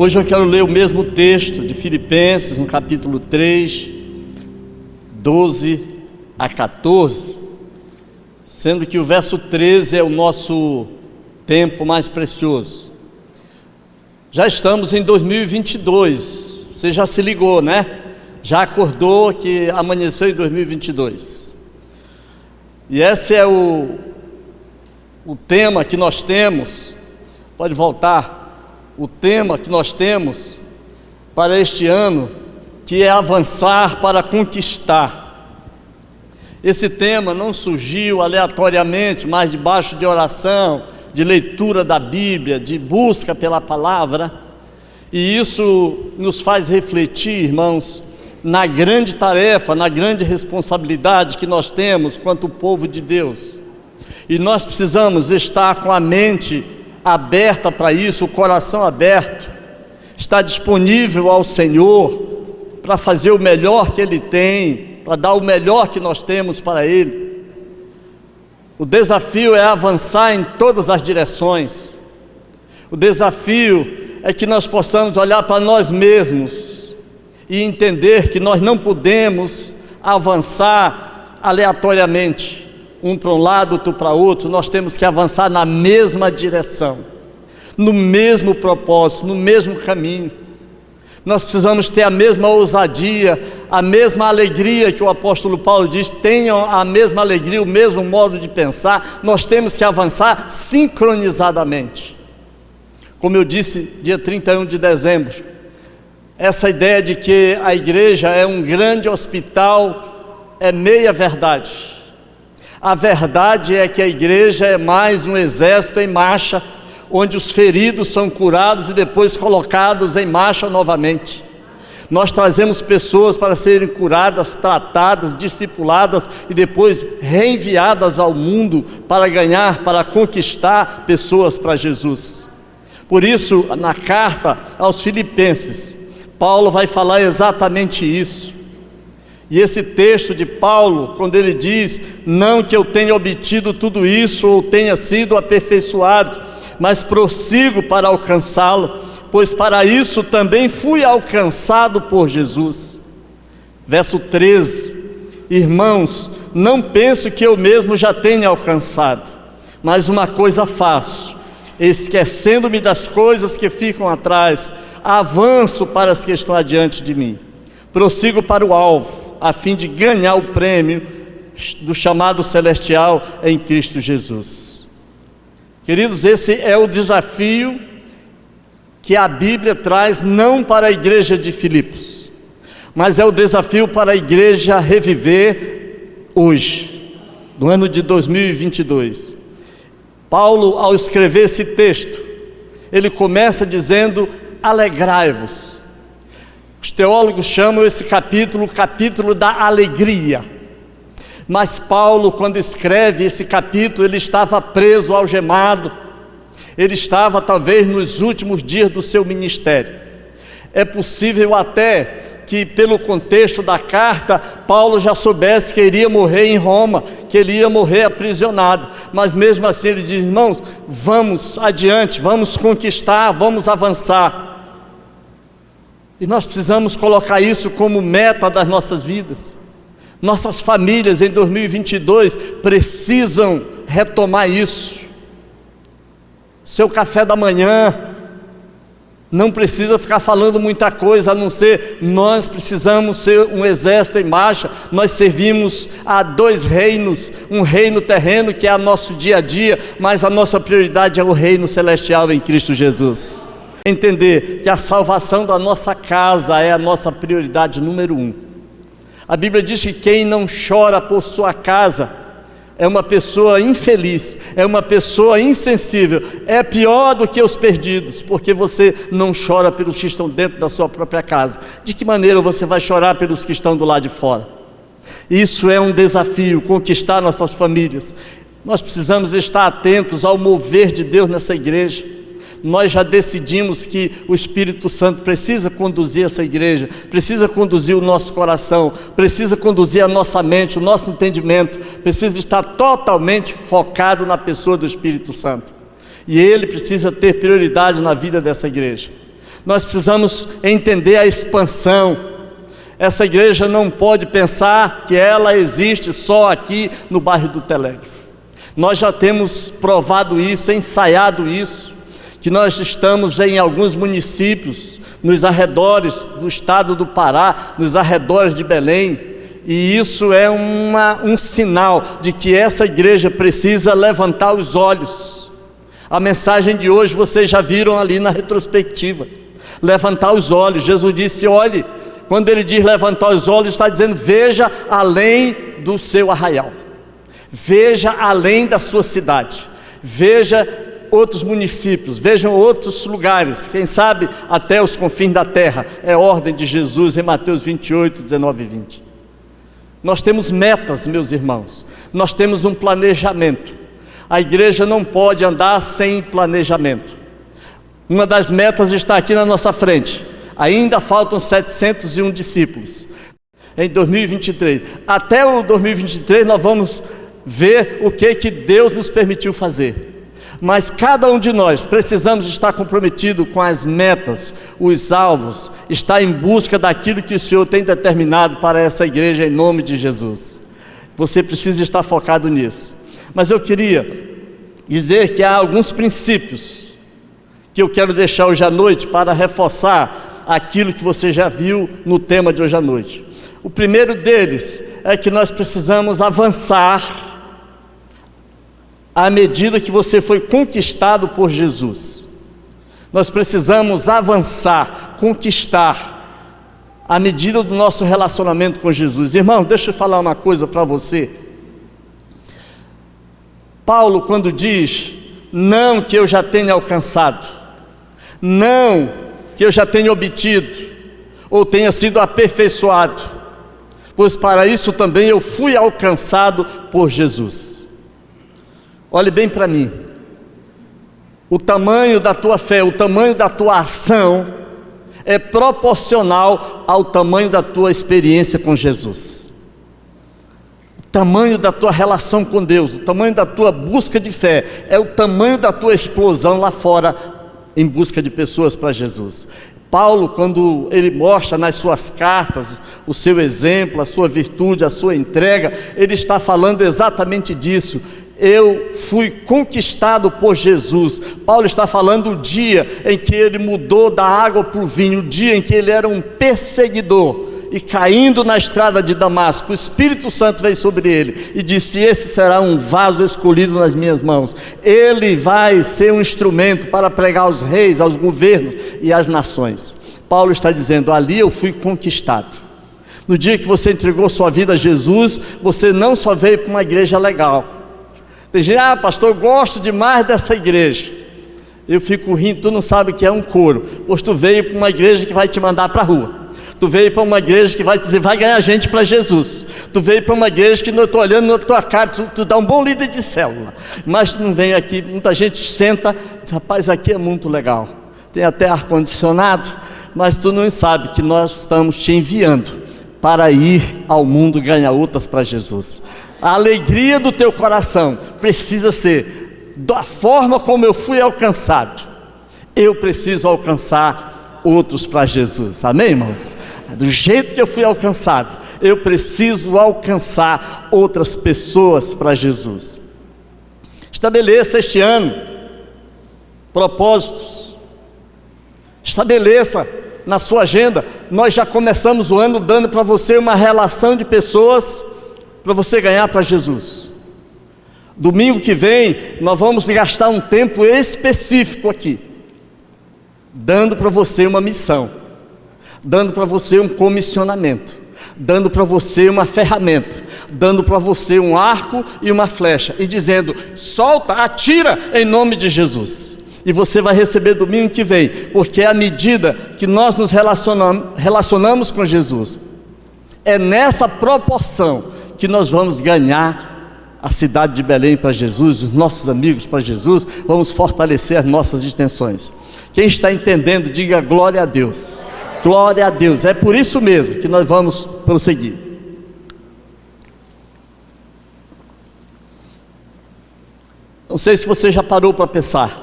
Hoje eu quero ler o mesmo texto de Filipenses, no capítulo 3, 12 a 14, sendo que o verso 13 é o nosso tempo mais precioso. Já estamos em 2022, você já se ligou, né? Já acordou que amanheceu em 2022. E esse é o tema que nós temos. Pode voltar. O tema que nós temos para este ano, que é avançar para conquistar. Esse tema não surgiu aleatoriamente, mas debaixo de oração, de leitura da Bíblia, de busca pela palavra. E isso nos faz refletir, irmãos, na grande tarefa, na grande responsabilidade que nós temos quanto povo de Deus. E nós precisamos estar com a mente aberta para isso, o coração aberto, estar disponível ao Senhor para fazer o melhor que Ele tem, para dar o melhor que nós temos para Ele. O desafio é avançar em todas as direções. O desafio é que nós possamos olhar para nós mesmos e entender que nós não podemos avançar aleatoriamente, um para um lado, outro para outro. Nós temos que avançar na mesma direção, no mesmo propósito, no mesmo caminho. Nós precisamos ter a mesma ousadia, a mesma alegria que o apóstolo Paulo diz, tenham a mesma alegria, o mesmo modo de pensar. Nós temos que avançar sincronizadamente. Como eu disse, dia 31 de dezembro, essa ideia de que a igreja é um grande hospital é meia verdade. A verdade é que a igreja é mais um exército em marcha, onde os feridos são curados e depois colocados em marcha novamente. Nós trazemos pessoas para serem curadas, tratadas, discipuladas e depois reenviadas ao mundo para ganhar, para conquistar pessoas para Jesus. Por isso, na carta aos Filipenses, Paulo vai falar exatamente isso. E esse texto de Paulo, quando ele diz, não que eu tenha obtido tudo isso ou tenha sido aperfeiçoado, mas prossigo para alcançá-lo, pois para isso também fui alcançado por Jesus. Verso 13, irmãos, não penso que eu mesmo já tenha alcançado, mas uma coisa faço, esquecendo-me das coisas que ficam atrás, avanço para as que estão adiante de mim, prossigo para o alvo, a fim de ganhar o prêmio do chamado celestial em Cristo Jesus. Queridos, esse é o desafio que a Bíblia traz, não para a igreja de Filipos, mas é o desafio para a igreja reviver hoje, no ano de 2022. Paulo, ao escrever esse texto, ele começa dizendo, alegrai-vos. Os teólogos chamam esse capítulo, o capítulo da alegria. Mas Paulo, quando escreve esse capítulo, ele estava preso, algemado. Ele estava talvez nos últimos dias do seu ministério. É possível até que pelo contexto da carta, Paulo já soubesse que iria morrer em Roma, que ele ia morrer aprisionado. Mas mesmo assim ele diz, irmãos, vamos adiante, vamos conquistar, vamos avançar. E nós precisamos colocar isso como meta das nossas vidas. Nossas famílias em 2022 precisam retomar isso. Seu café da manhã não precisa ficar falando muita coisa, a não ser, nós precisamos ser um exército em marcha. Nós servimos a dois reinos, um reino terreno que é o nosso dia a dia, mas a nossa prioridade é o reino celestial em Cristo Jesus. Entender que a salvação da nossa casa é a nossa prioridade número 1. A Bíblia diz que quem não chora por sua casa é uma pessoa infeliz, é uma pessoa insensível, é pior do que os perdidos, porque você não chora pelos que estão dentro da sua própria casa. De que maneira você vai chorar pelos que estão do lado de fora? Isso é um desafio, conquistar nossas famílias. Nós precisamos estar atentos ao mover de Deus nessa igreja. Nós já decidimos que o Espírito Santo precisa conduzir essa igreja, precisa conduzir o nosso coração, precisa conduzir a nossa mente, o nosso entendimento, precisa estar totalmente focado na pessoa do Espírito Santo. E ele precisa ter prioridade na vida dessa igreja. Nós precisamos entender a expansão. Essa igreja não pode pensar que ela existe só aqui no bairro do Telégrafo. Nós já temos provado isso, ensaiado isso, que nós estamos em alguns municípios, nos arredores do estado do Pará, nos arredores de Belém, e isso é um sinal de que essa igreja precisa levantar os olhos. A mensagem de hoje vocês já viram ali na retrospectiva, levantar os olhos. Jesus disse: olhe, quando ele diz levantar os olhos, está dizendo: veja além do seu arraial, veja além da sua cidade, veja outros municípios, vejam outros lugares, quem sabe até os confins da terra. É a ordem de Jesus em Mateus 28, 19 e 20. Nós temos metas, meus irmãos, nós temos um planejamento. A igreja não pode andar sem planejamento. Uma das metas está aqui na nossa frente. Ainda faltam 701 discípulos em 2023. Até o 2023 nós vamos ver o que Deus nos permitiu fazer. Mas cada um de nós precisamos estar comprometido com as metas, os alvos, estar em busca daquilo que o Senhor tem determinado para essa igreja em nome de Jesus. Você precisa estar focado nisso. Mas eu queria dizer que há alguns princípios que eu quero deixar hoje à noite para reforçar aquilo que você já viu no tema de hoje à noite. O primeiro deles é que nós precisamos avançar à medida que você foi conquistado por Jesus. Nós precisamos avançar, conquistar, à medida do nosso relacionamento com Jesus. Irmão, deixa eu falar uma coisa para você. Paulo, quando diz: não que eu já tenha alcançado, não que eu já tenha obtido, ou tenha sido aperfeiçoado, pois para isso também eu fui alcançado por Jesus. Olhe bem para mim, o tamanho da tua fé, o tamanho da tua ação é proporcional ao tamanho da tua experiência com Jesus. O tamanho da tua relação com Deus, o tamanho da tua busca de fé, é o tamanho da tua explosão lá fora em busca de pessoas para Jesus. Paulo, quando ele mostra nas suas cartas o seu exemplo, a sua virtude, a sua entrega, ele está falando exatamente disso. Eu fui conquistado por Jesus. Paulo está falando do dia em que ele mudou da água para o vinho, o dia em que ele era um perseguidor, e caindo na estrada de Damasco, o Espírito Santo veio sobre ele e disse: esse será um vaso escolhido nas minhas mãos, ele vai ser um instrumento para pregar aos reis, aos governos e às nações. Paulo está dizendo: ali eu fui conquistado. No dia que você entregou sua vida a Jesus, você não só veio para uma igreja legal. Tem gente: ah, pastor, eu gosto demais dessa igreja. Eu fico rindo, tu não sabe o que é um coro, pois tu veio para uma igreja que vai te mandar para a rua. Tu veio para uma igreja que vai dizer: vai ganhar gente para Jesus. Tu veio para uma igreja que eu estou olhando na tua cara, tu dá um bom líder de célula. Mas tu não vem aqui, muita gente senta, diz: rapaz, aqui é muito legal, tem até ar-condicionado, mas tu não sabe que nós estamos te enviando para ir ao mundo ganhar outras para Jesus. A alegria do teu coração precisa ser: da forma como eu fui alcançado, eu preciso alcançar outros para Jesus. Amém, irmãos? Do jeito que eu fui alcançado, eu preciso alcançar outras pessoas para Jesus. Estabeleça este ano propósitos. Estabeleça na sua agenda. Nós já começamos o ano dando para você uma relação de pessoas para você ganhar para Jesus. Domingo que vem nós vamos gastar um tempo específico aqui, dando para você uma missão, dando para você um comissionamento, dando para você uma ferramenta, dando para você um arco e uma flecha, e dizendo: solta, atira em nome de Jesus. E você vai receber domingo que vem, porque é à medida que nós nos relacionamos com Jesus, é nessa proporção que nós vamos ganhar a cidade de Belém para Jesus, os nossos amigos para Jesus, vamos fortalecer as nossas intenções. Quem está entendendo, diga glória a Deus. Glória a Deus. É por isso mesmo que nós vamos prosseguir. Não sei se você já parou para pensar: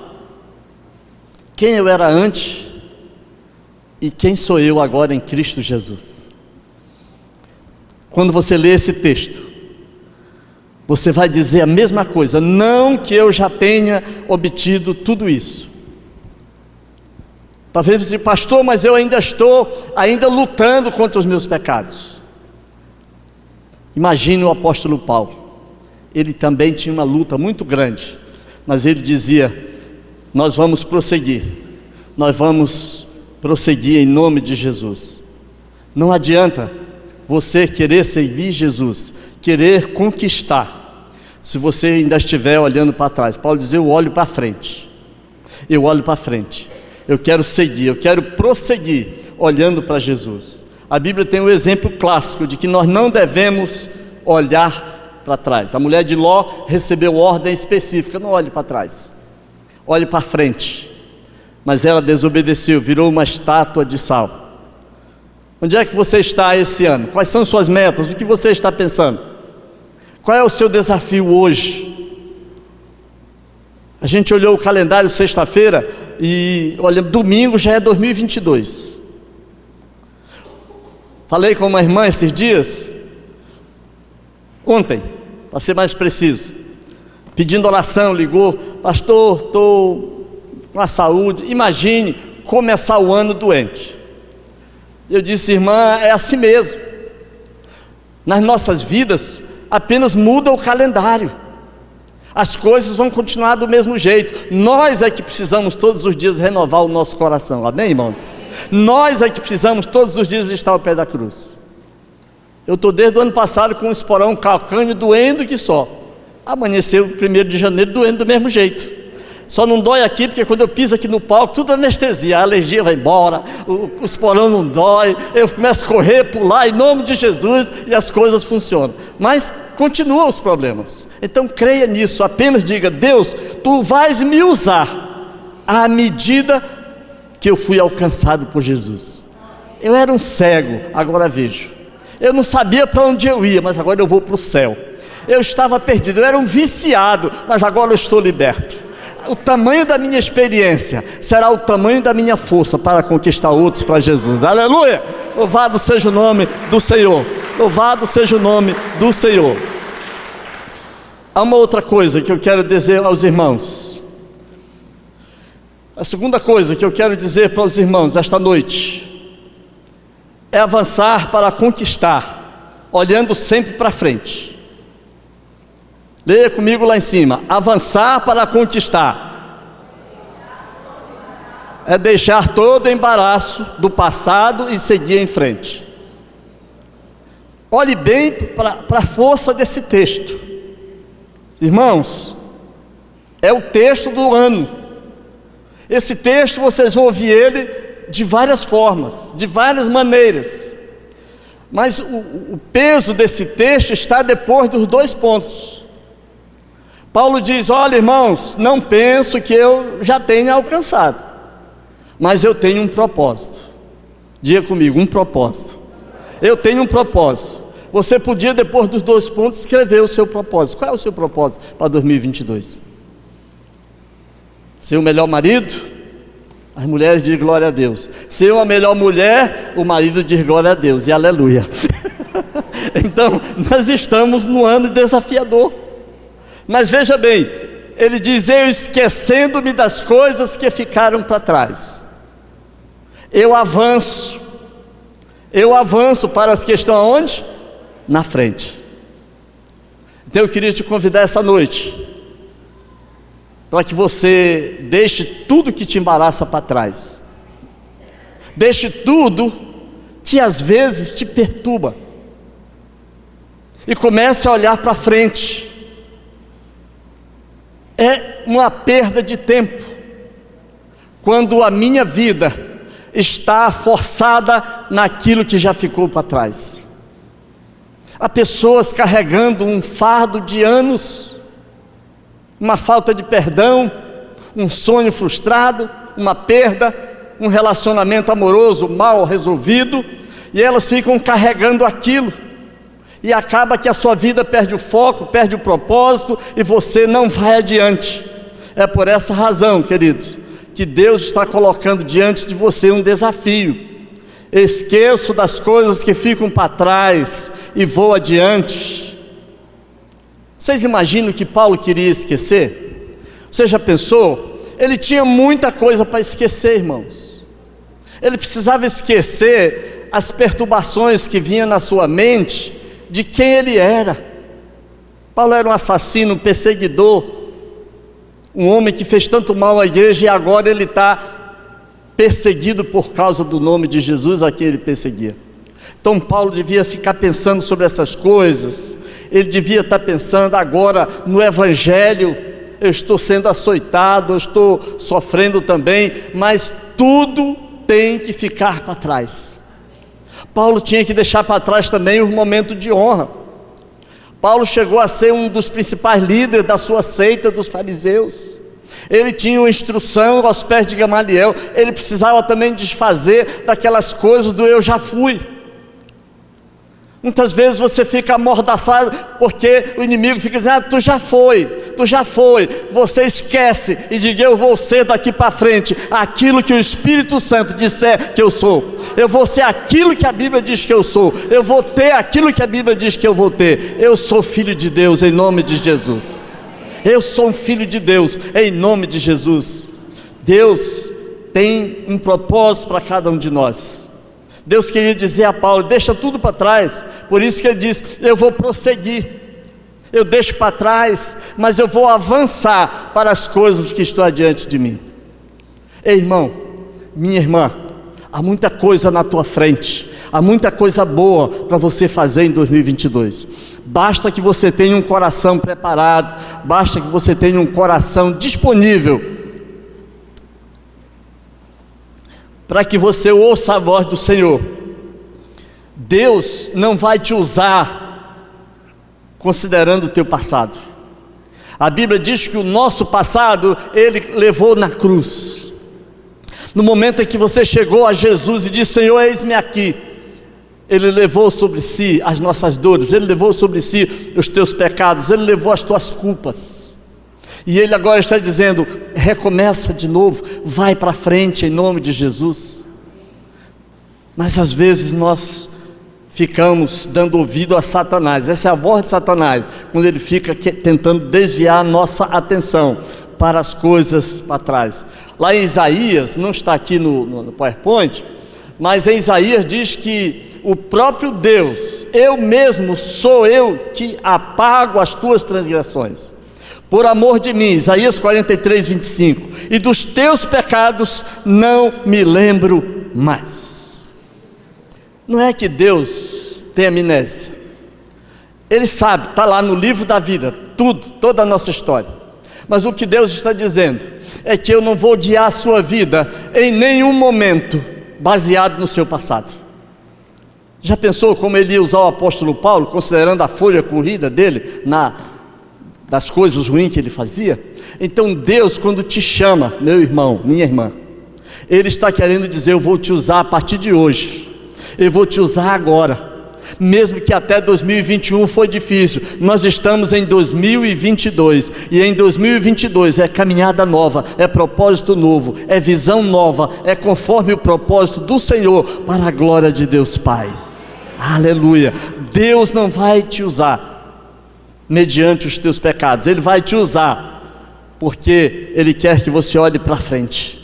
quem eu era antes E quem sou eu agora em Cristo Jesus? Quando você lê esse texto, você vai dizer a mesma coisa. Não que eu já tenha obtido tudo isso. Talvez você diga, pastor, mas eu ainda estou lutando contra os meus pecados. Imagine o apóstolo Paulo. Ele também tinha uma luta muito grande, mas ele dizia, nós vamos prosseguir em nome de Jesus. Não adianta você querer servir Jesus, querer conquistar, se você ainda estiver olhando para trás. Paulo diz, eu olho para frente, eu quero seguir, eu quero prosseguir olhando para Jesus. A Bíblia tem um exemplo clássico de que nós não devemos olhar para trás. A mulher de Ló recebeu ordem específica, não olhe para trás, olhe para frente. Mas ela desobedeceu, virou uma estátua de sal. Onde é que você está esse ano? Quais são suas metas? O que você está pensando? Qual é o seu desafio hoje? A gente olhou o calendário sexta-feira e olha, domingo já é 2022. Falei com uma irmã esses dias, ontem, para ser mais preciso, pedindo oração, ligou, pastor, estou com a saúde, imagine começar o ano doente. Eu disse, irmã, é assim mesmo. Nas nossas vidas, apenas muda o calendário. As coisas vão continuar do mesmo jeito. Nós é que precisamos todos os dias renovar o nosso coração, amém, irmãos? Nós é que precisamos todos os dias estar ao pé da cruz. Eu estou desde o ano passado com um esporão calcâneo doendo que só. Amanheceu 1º de janeiro doendo do mesmo jeito. Só não dói aqui, porque quando eu piso aqui no palco, tudo anestesia, a alergia vai embora, o esporão não dói, eu começo a correr, pular, em nome de Jesus, e as coisas funcionam. Mas continuam os problemas. Então creia nisso, apenas diga, Deus, Tu vais me usar à medida que eu fui alcançado por Jesus. Eu era um cego, agora vejo. Eu não sabia para onde eu ia, mas agora eu vou para o céu. Eu estava perdido, eu era um viciado, mas agora eu estou liberto. O tamanho da minha experiência será o tamanho da minha força para conquistar outros para Jesus. Aleluia! Louvado seja o nome do Senhor. Louvado seja o nome do Senhor. Há uma outra coisa que eu quero dizer aos irmãos. A segunda coisa que eu quero dizer para os irmãos esta noite é avançar para conquistar, olhando sempre para frente. Leia comigo lá em cima. Avançar para conquistar é deixar todo o embaraço do passado e seguir em frente. Olhe bem para a força desse texto. Irmãos, é o texto do ano. Esse texto vocês vão ouvir ele de várias formas, de várias maneiras. Mas o peso desse texto está depois dos 2 pontos. Paulo diz, olha irmãos, não penso que eu já tenha alcançado, mas eu tenho um propósito. Diga comigo, um propósito. Eu tenho um propósito. Você podia, depois dos 2 pontos, escrever o seu propósito. Qual é o seu propósito para 2022? Ser o melhor marido? As mulheres dizem glória a Deus. Ser uma melhor mulher, o marido diz glória a Deus e aleluia. Então, nós estamos no ano desafiador. Mas veja bem, ele diz, eu esquecendo-me das coisas que ficaram para trás, eu avanço para as que estão aonde? Na frente. Então eu queria te convidar essa noite, para que você deixe tudo que te embaraça para trás, deixe tudo que às vezes te perturba, e comece a olhar para frente. É uma perda de tempo quando a minha vida está forçada naquilo que já ficou para trás. Há pessoas carregando um fardo de anos, uma falta de perdão, um sonho frustrado, uma perda, um relacionamento amoroso mal resolvido, e elas ficam carregando aquilo. E acaba que a sua vida perde o foco, perde o propósito, e você não vai adiante. É por essa razão, queridos, que Deus está colocando diante de você um desafio. Esqueço das coisas que ficam para trás e vou adiante. Vocês imaginam que Paulo queria esquecer? Você já pensou? Ele tinha muita coisa para esquecer, irmãos. Ele precisava esquecer as perturbações que vinham na sua mente de quem ele era. Paulo era um assassino, um perseguidor, um homem que fez tanto mal à igreja e agora ele está perseguido por causa do nome de Jesus a quem ele perseguia. Então Paulo devia ficar pensando sobre essas coisas. Ele devia estar pensando agora no Evangelho. Eu estou sendo açoitado, eu estou sofrendo também, mas tudo tem que ficar para trás. Paulo tinha que deixar para trás também o momento de honra. Paulo chegou a ser um dos principais líderes da sua seita dos fariseus. Ele tinha uma instrução aos pés de Gamaliel. Ele precisava também desfazer daquelas coisas do eu já fui. Muitas vezes você fica amordaçado porque o inimigo fica dizendo: tu já foi. Você esquece e diga: eu vou ser daqui para frente aquilo que o Espírito Santo disser que eu sou. Eu vou ser aquilo que a Bíblia diz que eu sou. Eu vou ter aquilo que a Bíblia diz que eu vou ter. Eu sou filho de Deus em nome de Jesus. Eu sou um filho de Deus em nome de Jesus. Deus tem um propósito para cada um de nós. Deus queria dizer a Paulo: deixa tudo para trás. Por isso que ele diz: eu vou prosseguir. Eu deixo para trás, mas eu vou avançar para as coisas que estão adiante de mim. Ei, irmão, minha irmã, há muita coisa na tua frente. Há muita coisa boa para você fazer em 2022. Basta que você tenha um coração preparado, basta que você tenha um coração disponível para que você ouça a voz do Senhor. Deus não vai te usar considerando o teu passado. A Bíblia diz que o nosso passado Ele levou na cruz. No momento em que você chegou a Jesus e disse: Senhor, eis-me aqui, Ele levou sobre si as nossas dores, Ele levou sobre si os teus pecados, Ele levou as tuas culpas. E Ele agora está dizendo: recomeça de novo, vai para frente em nome de Jesus. Mas às vezes nós ficamos dando ouvido a Satanás. Essa é a voz de Satanás, quando ele fica tentando desviar a nossa atenção para as coisas para trás. Lá em Isaías, não está aqui no PowerPoint, mas em Isaías diz que o próprio Deus: eu mesmo sou eu que apago as tuas transgressões, por amor de mim. Isaías 43, 25. E dos teus pecados não me lembro mais. Não é que Deus tem amnésia. Ele sabe, está lá no livro da vida, tudo, toda a nossa história. Mas o que Deus está dizendo é que eu não vou guiar a sua vida em nenhum momento baseado no seu passado. Já pensou como ele ia usar o apóstolo Paulo, considerando a folha corrida dele, das coisas ruins que ele fazia? Então Deus, quando te chama, meu irmão, minha irmã, Ele está querendo dizer: eu vou te usar a partir de hoje, eu vou te usar agora. Mesmo que até 2021 foi difícil, nós estamos em 2022, e em 2022 é caminhada nova, é propósito novo, é visão nova, é conforme o propósito do Senhor, para a glória de Deus Pai. Aleluia. Deus não vai te usar mediante os teus pecados, Ele vai te usar porque Ele quer que você olhe para frente.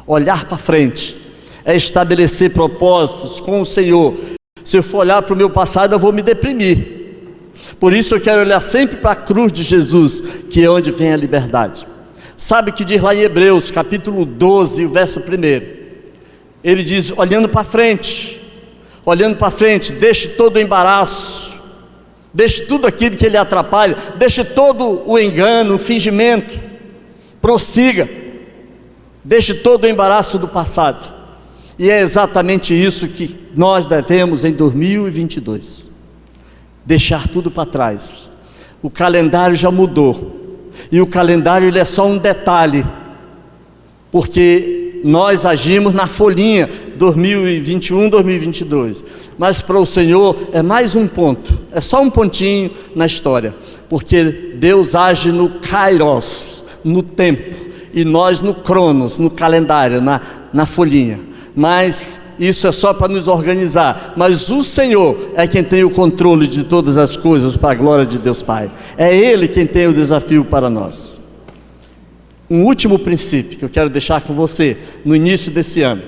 Olhar para frente é estabelecer propósitos com o Senhor. Se eu for olhar para o meu passado, eu vou me deprimir. Por isso eu quero olhar sempre para a cruz de Jesus, que é onde vem a liberdade. Sabe o que diz lá em Hebreus capítulo 12, verso 1? Ele diz: olhando para frente, deixe todo o embaraço, deixe tudo aquilo que lhe atrapalha, deixe todo o engano, o fingimento, prossiga, deixe todo o embaraço do passado. E é exatamente isso que nós devemos em 2022, deixar tudo para trás. O calendário já mudou, e o calendário ele é só um detalhe, porque nós agimos na folhinha 2021, 2022, mas para o Senhor é mais um ponto, é só um pontinho na história, porque Deus age no Kairos, no tempo, e nós no Cronos, no calendário, na folhinha. Mas isso é só para nos organizar, mas o Senhor é quem tem o controle de todas as coisas para a glória de Deus Pai. É Ele quem tem o desafio para nós. Um último princípio que eu quero deixar com você no início desse ano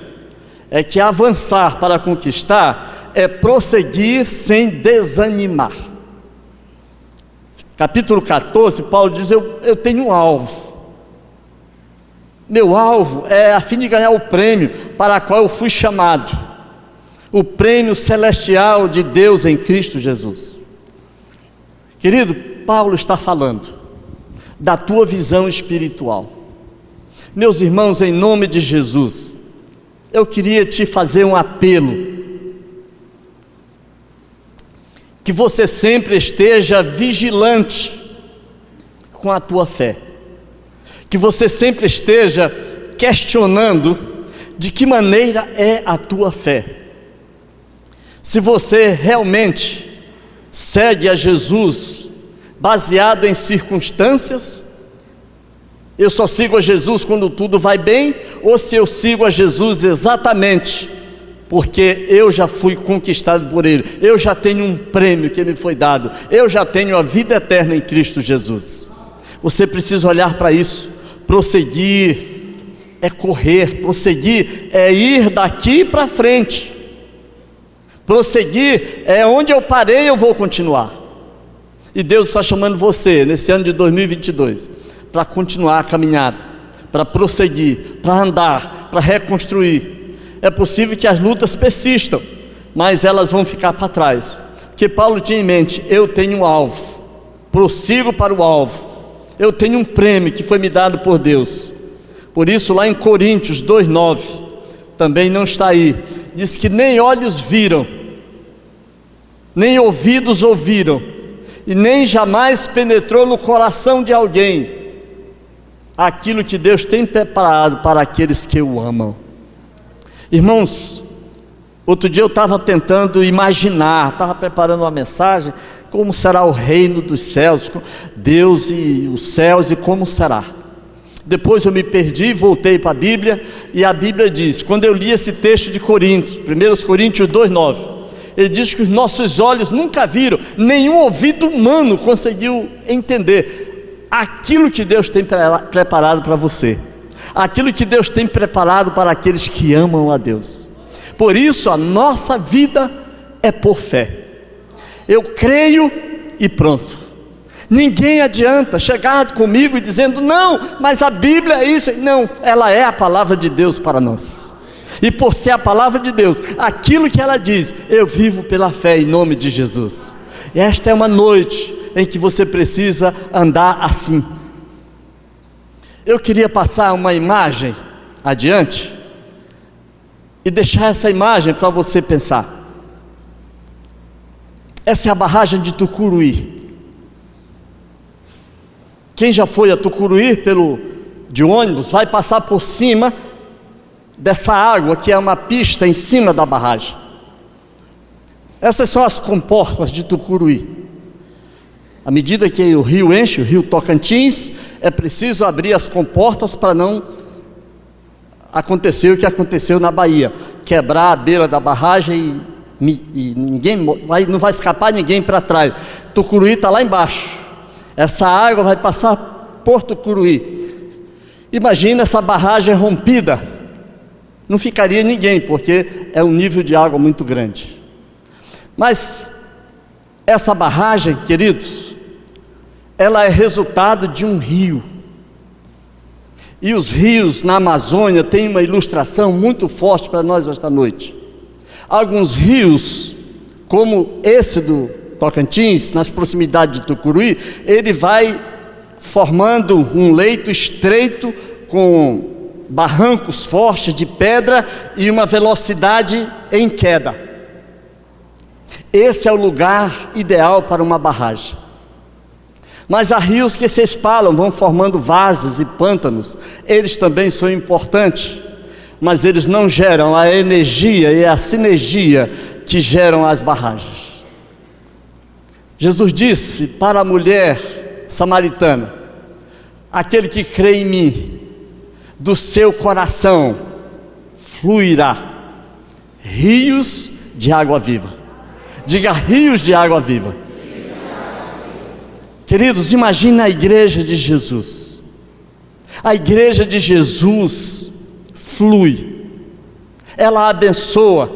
é que avançar para conquistar é prosseguir sem desanimar. Capítulo 14, Paulo diz: eu tenho um alvo. Meu alvo é a fim de ganhar o prêmio para o qual eu fui chamado, o prêmio celestial de Deus em Cristo Jesus. Querido, Paulo está falando da tua visão espiritual. Meus irmãos, em nome de Jesus, eu queria te fazer um apelo, que você sempre esteja vigilante com a tua fé, que você sempre esteja questionando de que maneira é a tua fé. Se você realmente segue a Jesus baseado em circunstâncias, eu só sigo a Jesus quando tudo vai bem, ou se eu sigo a Jesus exatamente porque eu já fui conquistado por Ele, eu já tenho um prêmio que me foi dado, eu já tenho a vida eterna em Cristo Jesus. Você precisa olhar para isso. Prosseguir é correr, prosseguir é ir daqui para frente, prosseguir é onde eu parei eu vou continuar. E Deus está chamando você nesse ano de 2022 para continuar a caminhada, para prosseguir, para andar, para reconstruir. É possível que as lutas persistam, mas elas vão ficar para trás, porque Paulo tinha em mente: eu tenho um alvo, prossigo para o alvo, eu tenho um prêmio que foi me dado por Deus. Por isso lá em Coríntios 2:9, também não está aí, diz que nem olhos viram, nem ouvidos ouviram, e nem jamais penetrou no coração de alguém aquilo que Deus tem preparado para aqueles que o amam. Irmãos, outro dia eu estava tentando imaginar, estava preparando uma mensagem, como será o reino dos céus, Deus e os céus, e como será. Depois eu me perdi, voltei para a Bíblia, e a Bíblia diz, quando eu li esse texto de Coríntios, 1 Coríntios 2:9, ele diz que os nossos olhos nunca viram, nenhum ouvido humano conseguiu entender aquilo que Deus tem preparado para você, aquilo que Deus tem preparado para aqueles que amam a Deus. Por isso a nossa vida é por fé. Eu creio e pronto. Ninguém adianta chegar comigo e dizendo: não, mas a Bíblia é isso. Não, ela é a palavra de Deus para nós, e por ser a palavra de Deus, aquilo que ela diz, eu vivo pela fé em nome de Jesus. E esta é uma noite em que você precisa andar assim. Eu queria passar uma imagem adiante e deixar essa imagem para você pensar. Essa é a barragem de Tucuruí. Quem já foi a Tucuruí de ônibus vai passar por cima dessa água, que é uma pista em cima da barragem. Essas são as comportas de Tucuruí. À medida que o rio enche, o rio Tocantins, é preciso abrir as comportas para não acontecer o que aconteceu na Bahia, quebrar a beira da barragem e não vai escapar ninguém para trás. Tucuruí está lá embaixo, essa água vai passar por Tucuruí. Imagina essa barragem rompida, não ficaria ninguém, porque é um nível de água muito grande. Mas essa barragem, queridos, ela é resultado de um rio. E os rios na Amazônia têm uma ilustração muito forte para nós esta noite. Alguns rios, como esse do Tocantins, nas proximidades de Tucuruí, ele vai formando um leito estreito com barrancos fortes de pedra e uma velocidade em queda. Esse é o lugar ideal para uma barragem. Mas há rios que se espalham, vão formando várzeas e pântanos. Eles também são importantes, mas eles não geram a energia e a sinergia que geram as barragens. Jesus disse para a mulher samaritana: aquele que crê em mim, do seu coração fluirá rios de água viva. Diga: rios de água viva. Queridos, imagine a igreja de Jesus. A igreja de Jesus flui, ela abençoa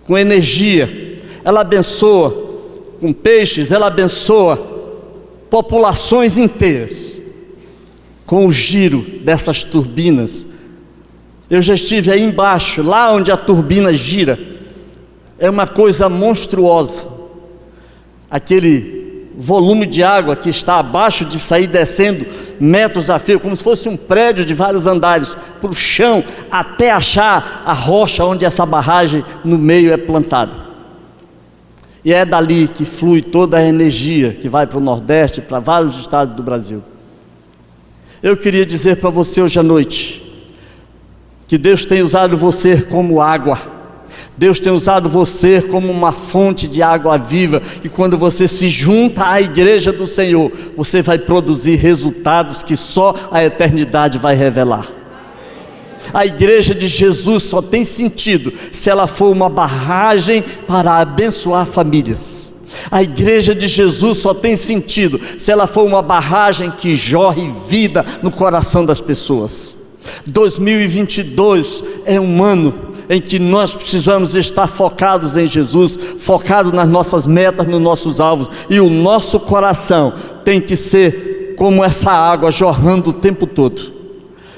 com energia, ela abençoa com peixes, ela abençoa populações inteiras com o giro dessas turbinas. Eu já estive aí embaixo, lá onde a turbina gira, é uma coisa monstruosa. Aquele volume de água que está abaixo de sair descendo metros a fio, como se fosse um prédio de vários andares, para o chão, até achar a rocha onde essa barragem no meio é plantada. E é dali que flui toda a energia que vai para o Nordeste, para vários estados do Brasil. Eu queria dizer para você hoje à noite, que Deus tem usado você como água. Deus tem usado você como uma fonte de água viva, e quando você se junta à igreja do Senhor, você vai produzir resultados que só a eternidade vai revelar. A igreja de Jesus só tem sentido se ela for uma barragem para abençoar famílias. A igreja de Jesus só tem sentido se ela for uma barragem que jorre vida no coração das pessoas. 2022 é um ano em que nós precisamos estar focados em Jesus, focados nas nossas metas, nos nossos alvos, e o nosso coração tem que ser como essa água jorrando o tempo todo.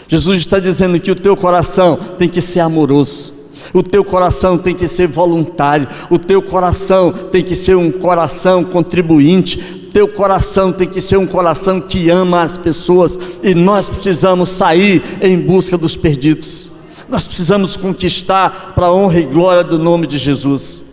Jesus está dizendo que o teu coração tem que ser amoroso, o teu coração tem que ser voluntário, o teu coração tem que ser um coração contribuinte, teu coração tem que ser um coração que ama as pessoas, e nós precisamos sair em busca dos perdidos. Nós precisamos conquistar para a honra e glória do nome de Jesus.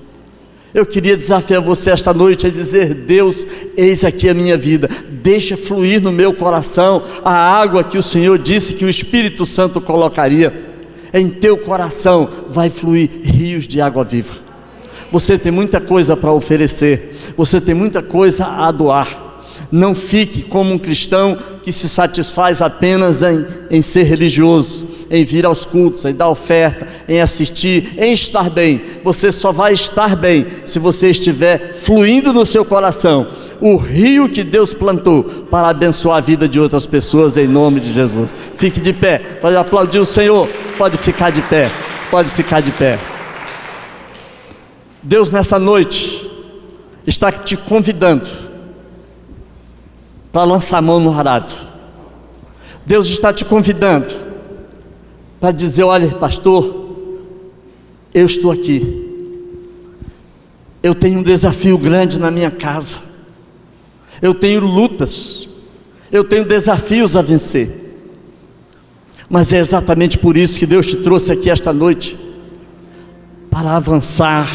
Eu queria desafiar você esta noite a dizer: Deus, eis aqui a minha vida, deixa fluir no meu coração a água que o Senhor disse que o Espírito Santo colocaria. Em teu coração vai fluir rios de água viva. Você tem muita coisa para oferecer, você tem muita coisa a doar. Não fique como um cristão que se satisfaz apenas em ser religioso, em vir aos cultos, em dar oferta, em assistir, em estar bem. Você só vai estar bem se você estiver fluindo no seu coração o rio que Deus plantou para abençoar a vida de outras pessoas, em nome de Jesus. Fique de pé, pode aplaudir o Senhor, pode ficar de pé, pode ficar de pé. Deus nessa noite está te convidando para lançar a mão no arado. Deus está te convidando para dizer: olha, pastor, eu estou aqui, eu tenho um desafio grande na minha casa, eu tenho lutas, eu tenho desafios a vencer, mas é exatamente por isso que Deus te trouxe aqui esta noite, para avançar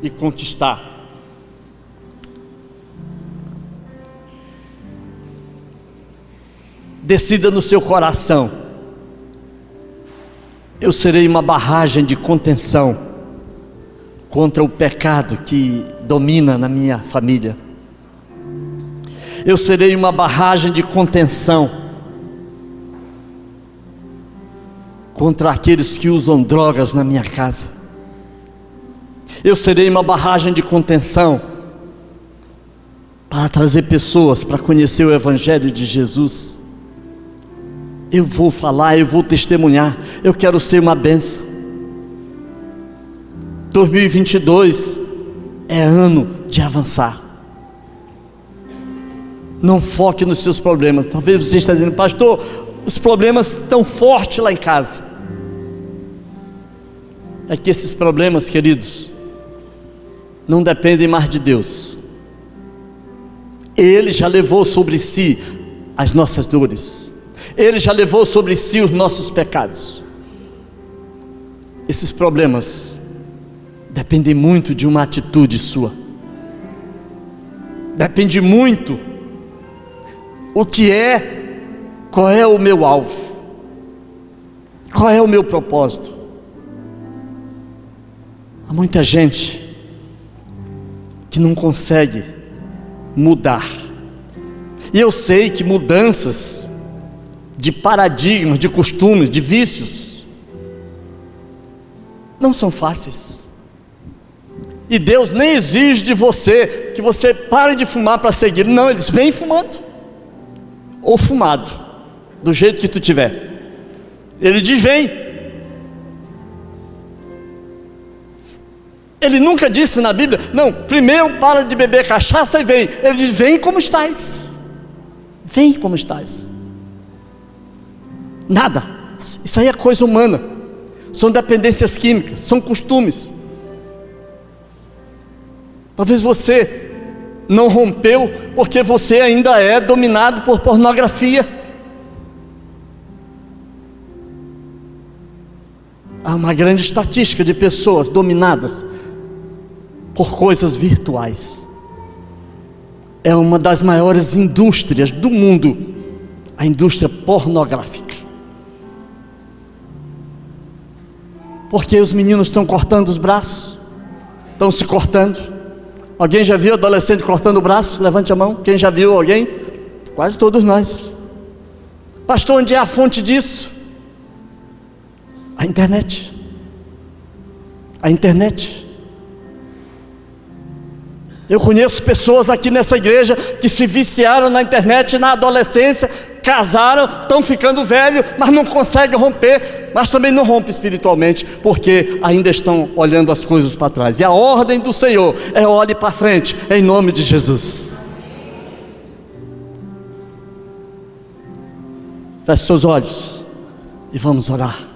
e conquistar. Decida no seu coração: eu serei uma barragem de contenção contra o pecado que domina na minha família. Eu serei uma barragem de contenção contra aqueles que usam drogas na minha casa. Eu serei uma barragem de contenção para trazer pessoas para conhecer o Evangelho de Jesus. Eu vou falar, eu vou testemunhar, eu quero ser uma bênção. 2022 é ano de avançar. Não foque nos seus problemas. Talvez você esteja dizendo: pastor, os problemas estão fortes lá em casa. É que esses problemas, queridos, não dependem mais de Deus. Ele já levou sobre si as nossas dores, Ele já levou sobre si os nossos pecados. Esses problemas dependem muito de uma atitude sua. Depende muito qual é o meu alvo, qual é o meu propósito. Há muita gente que não consegue mudar, e eu sei que mudanças de paradigmas, de costumes, de vícios, não são fáceis. E Deus nem exige de você que você pare de fumar para seguir. Não, eles vêm fumando, ou fumado, do jeito que tu tiver. Ele diz: vem. Ele nunca disse na Bíblia: não, primeiro para de beber cachaça e vem. Ele diz: vem como estás. Vem como estás. Nada, isso aí é coisa humana. São dependências químicas, são costumes. Talvez você não rompeu porque você ainda é dominado por pornografia. Há uma grande estatística de pessoas dominadas por coisas virtuais. É uma das maiores indústrias do mundo, a indústria pornográfica. Porque os meninos estão cortando os braços, estão se cortando. Alguém já viu adolescente cortando o braço? Levante a mão. Quem já viu alguém? Quase todos nós. Pastor, onde é a fonte disso? A internet. A internet. Eu conheço pessoas aqui nessa igreja que se viciaram na internet na adolescência, casaram, estão ficando velhos, mas não conseguem romper, mas também não rompem espiritualmente, porque ainda estão olhando as coisas para trás. E a ordem do Senhor é: olhe para frente, em nome de Jesus. Feche seus olhos e vamos orar.